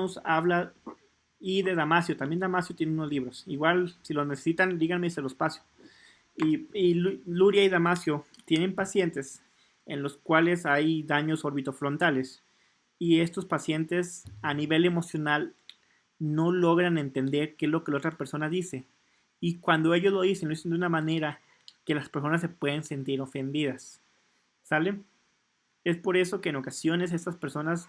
nos habla y de Damasio. También Damasio tiene unos libros. Igual, si los necesitan, díganme y se los paso. Y Luria y Damasio tienen pacientes en los cuales hay daños orbitofrontales. Y estos pacientes a nivel emocional no logran entender qué es lo que la otra persona dice. Y cuando ellos lo dicen de una manera que las personas se pueden sentir ofendidas. ¿Sale? Es por eso que en ocasiones estas personas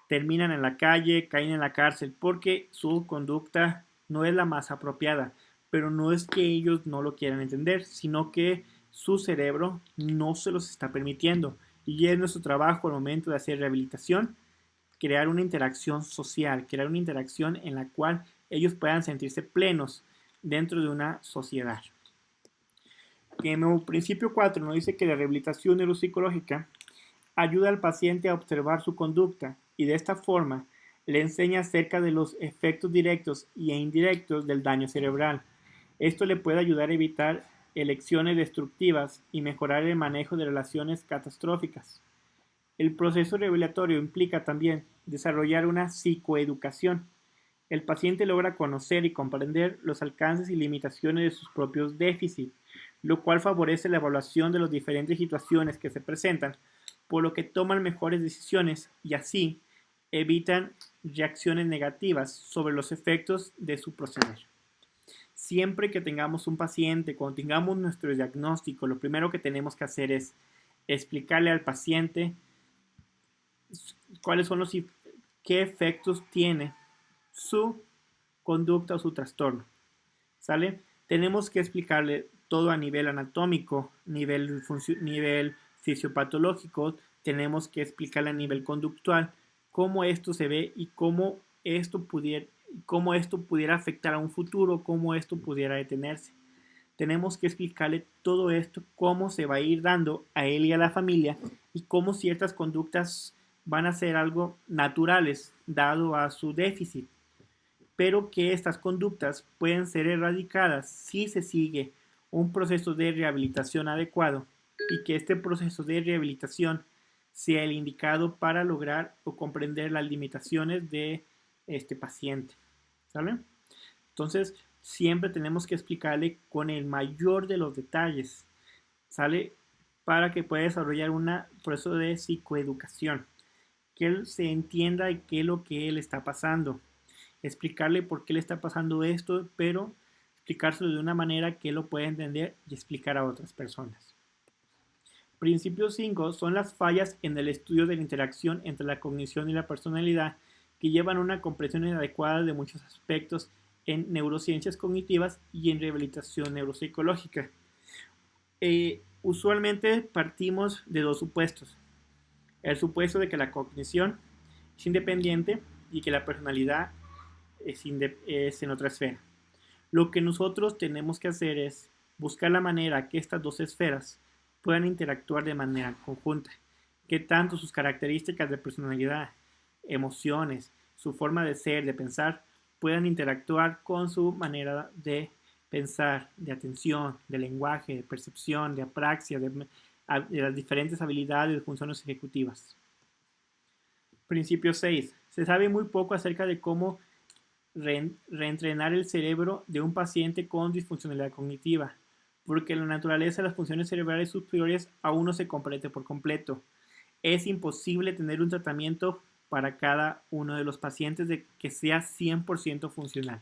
terminan en la calle, caen en la cárcel, porque su conducta no es la más apropiada. Pero no es que ellos no lo quieran entender, sino que su cerebro no se los está permitiendo. Y es nuestro trabajo al momento de hacer rehabilitación, crear una interacción social, crear una interacción en la cual ellos puedan sentirse plenos dentro de una sociedad. En el principio 4 nos dice que la rehabilitación neuropsicológica ayuda al paciente a observar su conducta y de esta forma le enseña acerca de los efectos directos e indirectos del daño cerebral. Esto le puede ayudar a evitar elecciones destructivas y mejorar el manejo de relaciones catastróficas. El proceso revelatorio implica también desarrollar una psicoeducación. El paciente logra conocer y comprender los alcances y limitaciones de sus propios déficits, lo cual favorece la evaluación de las diferentes situaciones que se presentan, por lo que toman mejores decisiones y así evitan reacciones negativas sobre los efectos de su proceder. Siempre que tengamos un paciente, cuando tengamos nuestro diagnóstico, lo primero que tenemos que hacer es explicarle al paciente cuáles son los qué efectos tiene su conducta o su trastorno. ¿Sale? Tenemos que explicarle todo a nivel anatómico, nivel fisiopatológico, tenemos que explicarle a nivel conductual cómo esto se ve y cómo esto pudiera afectar a un futuro, cómo esto pudiera detenerse. Tenemos que explicarle todo esto, cómo se va a ir dando a él y a la familia y cómo ciertas conductas van a ser algo naturales dado a su déficit, pero que estas conductas pueden ser erradicadas si se sigue un proceso de rehabilitación adecuado y que este proceso de rehabilitación sea el indicado para lograr o comprender las limitaciones de este paciente. ¿Sale? Entonces, siempre tenemos que explicarle con el mayor de los detalles, ¿sale? Para que pueda desarrollar un proceso de psicoeducación, que él se entienda qué es lo que él está pasando, explicarle por qué le está pasando esto, pero explicárselo de una manera que él lo pueda entender y explicar a otras personas. Principio 5 son las fallas en el estudio de la interacción entre la cognición y la personalidad que llevan a una comprensión inadecuada de muchos aspectos en neurociencias cognitivas y en rehabilitación neuropsicológica. Usualmente partimos de dos supuestos. El supuesto de que la cognición es independiente y que la personalidad es en otra esfera. Lo que nosotros tenemos que hacer es buscar la manera que estas dos esferas puedan interactuar de manera conjunta, que tanto sus características de personalidad, emociones, su forma de ser, de pensar, puedan interactuar con su manera de pensar, de atención, de lenguaje, de percepción, de apraxia, de las diferentes habilidades de funciones ejecutivas. Principio 6. Se sabe muy poco acerca de cómo reentrenar el cerebro de un paciente con disfuncionalidad cognitiva, porque la naturaleza de las funciones cerebrales superiores aún no se comprende por completo. Es imposible tener un tratamiento para cada uno de los pacientes que sea 100% funcional.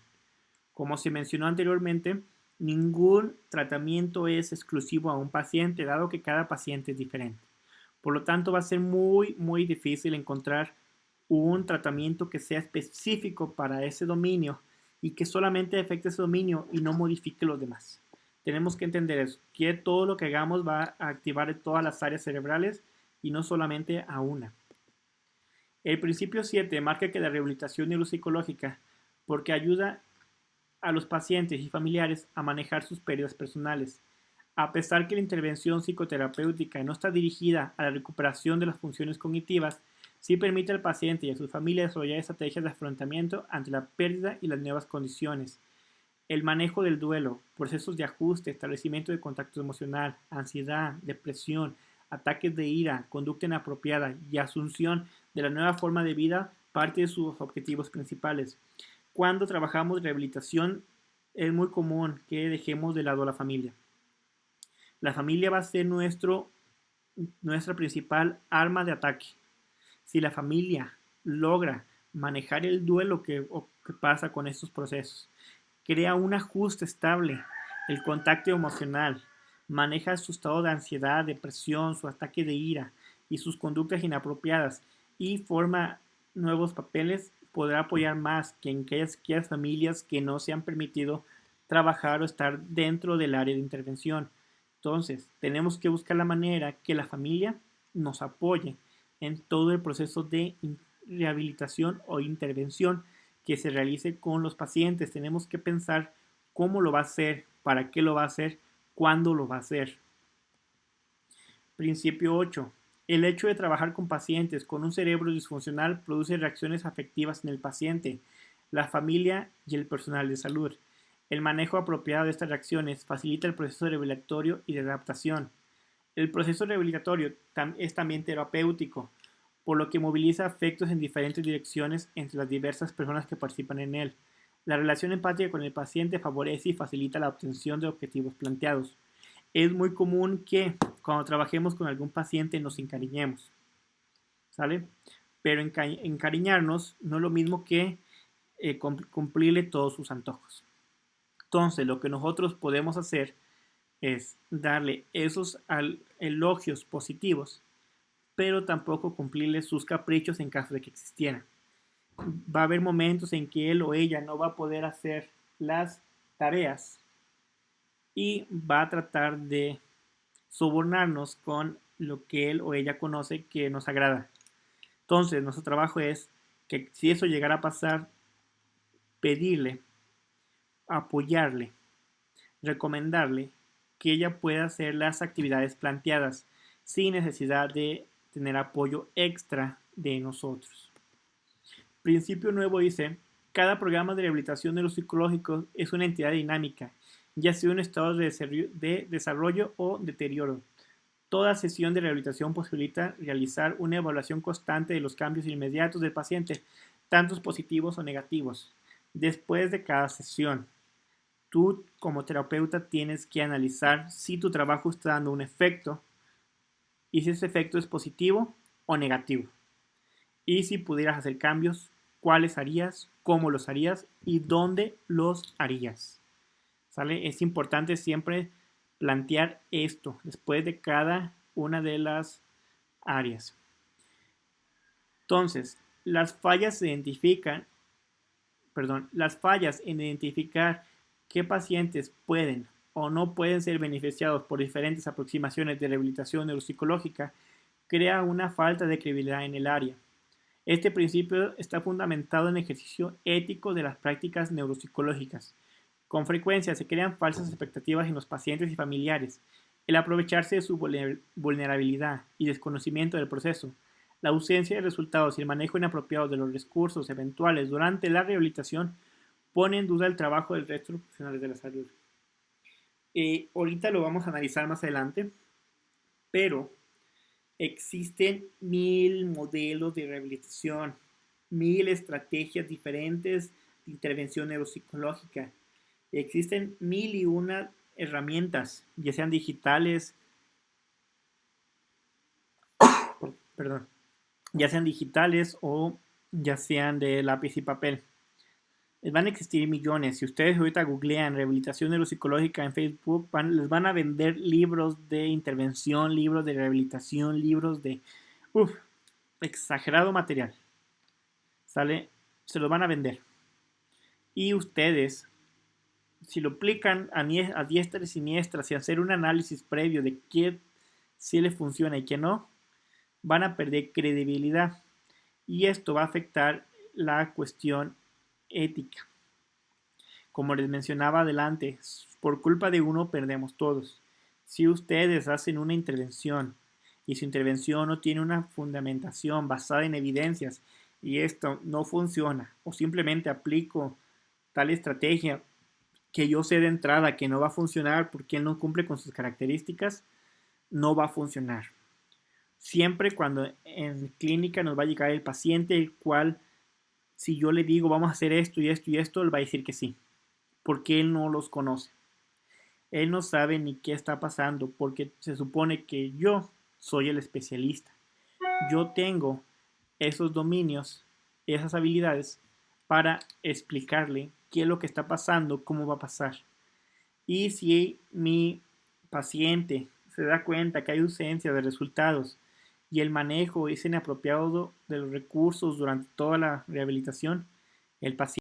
Como se mencionó anteriormente, ningún tratamiento es exclusivo a un paciente, dado que cada paciente es diferente. Por lo tanto, va a ser muy difícil encontrar un tratamiento que sea específico para ese dominio y que solamente afecte ese dominio y no modifique los demás. Tenemos que entender eso, que todo lo que hagamos va a activar todas las áreas cerebrales y no solamente a una. El principio 7 marca que la rehabilitación neuropsicológica, porque ayuda a los pacientes y familiares a manejar sus pérdidas personales. A pesar que la intervención psicoterapéutica no está dirigida a la recuperación de las funciones cognitivas, sí permite al paciente y a su familia desarrollar estrategias de afrontamiento ante la pérdida y las nuevas condiciones. El manejo del duelo, procesos de ajuste, establecimiento de contacto emocional, ansiedad, depresión, ataques de ira, conducta inapropiada y asunción de la nueva forma de vida parte de sus objetivos principales. Cuando trabajamos rehabilitación, es muy común que dejemos de lado a la familia. La familia va a ser nuestra principal arma de ataque. Si la familia logra manejar el duelo que pasa con estos procesos, crea un ajuste estable, el contacto emocional, maneja su estado de ansiedad, depresión, su ataque de ira y sus conductas inapropiadas y forma nuevos papeles, podrá apoyar más que en aquellas familias que no se han permitido trabajar o estar dentro del área de intervención. Entonces, tenemos que buscar la manera que la familia nos apoye en todo el proceso de rehabilitación o intervención que se realice con los pacientes. Tenemos que pensar cómo lo va a hacer, para qué lo va a hacer, cuándo lo va a hacer. Principio 8. El hecho de trabajar con pacientes con un cerebro disfuncional produce reacciones afectivas en el paciente, la familia y el personal de salud. El manejo apropiado de estas reacciones facilita el proceso rehabilitatorio y de adaptación. El proceso rehabilitatorio es también terapéutico, por lo que moviliza afectos en diferentes direcciones entre las diversas personas que participan en él. La relación empática con el paciente favorece y facilita la obtención de objetivos planteados. Es muy común que cuando trabajemos con algún paciente nos encariñemos, ¿sale? Pero encariñarnos no es lo mismo que cumplirle todos sus antojos. Entonces, lo que nosotros podemos hacer es darle esos elogios positivos, pero tampoco cumplirle sus caprichos en caso de que existieran. Va a haber momentos en que él o ella no va a poder hacer las tareas y va a tratar de sobornarnos con lo que él o ella conoce que nos agrada. Entonces, nuestro trabajo es que si eso llegara a pasar, pedirle, apoyarle, recomendarle que ella pueda hacer las actividades planteadas sin necesidad de tener apoyo extra de nosotros. Principio nuevo dice, cada programa de rehabilitación neuropsicológico es una entidad dinámica, ya sea un estado de desarrollo o deterioro. Toda sesión de rehabilitación posibilita realizar una evaluación constante de los cambios inmediatos del paciente, tantos positivos o negativos. Después de cada sesión, tú como terapeuta tienes que analizar si tu trabajo está dando un efecto y si ese efecto es positivo o negativo. Y si pudieras hacer cambios, ¿cuáles harías? ¿Cómo los harías? ¿Y dónde los harías? ¿Sale? Es importante siempre plantear esto después de cada una de las áreas. Entonces, las fallas en identificar qué pacientes pueden o no pueden ser beneficiados por diferentes aproximaciones de rehabilitación neuropsicológica crea una falta de credibilidad en el área. Este principio está fundamentado en el ejercicio ético de las prácticas neuropsicológicas. Con frecuencia se crean falsas expectativas en los pacientes y familiares. El aprovecharse de su vulnerabilidad y desconocimiento del proceso, la ausencia de resultados y el manejo inapropiado de los recursos eventuales durante la rehabilitación pone en duda el trabajo del resto de los profesionales de la salud. Ahorita lo vamos a analizar más adelante, pero existen 1000 modelos de rehabilitación, 1000 estrategias diferentes de intervención neuropsicológica. Existen 1001 herramientas, ya sean digitales, ya sean digitales o ya sean de lápiz y papel. Van a existir millones. Si ustedes ahorita googlean rehabilitación neuropsicológica en Facebook, les van a vender libros de intervención, libros de rehabilitación, libros de exagerado material. ¿Sale? Se los van a vender. Y ustedes, si lo aplican a diestra y siniestra, sin hacer un análisis previo de qué sí les funciona y qué no, van a perder credibilidad. Y esto va a afectar la cuestión ética. Como les mencionaba adelante, por culpa de uno perdemos todos. Si ustedes hacen una intervención y su intervención no tiene una fundamentación basada en evidencias y esto no funciona o simplemente aplico tal estrategia que yo sé de entrada que no va a funcionar porque no cumple con sus características, no va a funcionar. Siempre cuando en clínica nos va a llegar el paciente el cual si yo le digo vamos a hacer esto y esto y esto, él va a decir que sí, porque él no los conoce. Él no sabe ni qué está pasando, porque se supone que yo soy el especialista. Yo tengo esos dominios, esas habilidades para explicarle qué es lo que está pasando, cómo va a pasar. Y si mi paciente se da cuenta que hay ausencia de resultados y el manejo es inapropiado de los recursos durante toda la rehabilitación, el paciente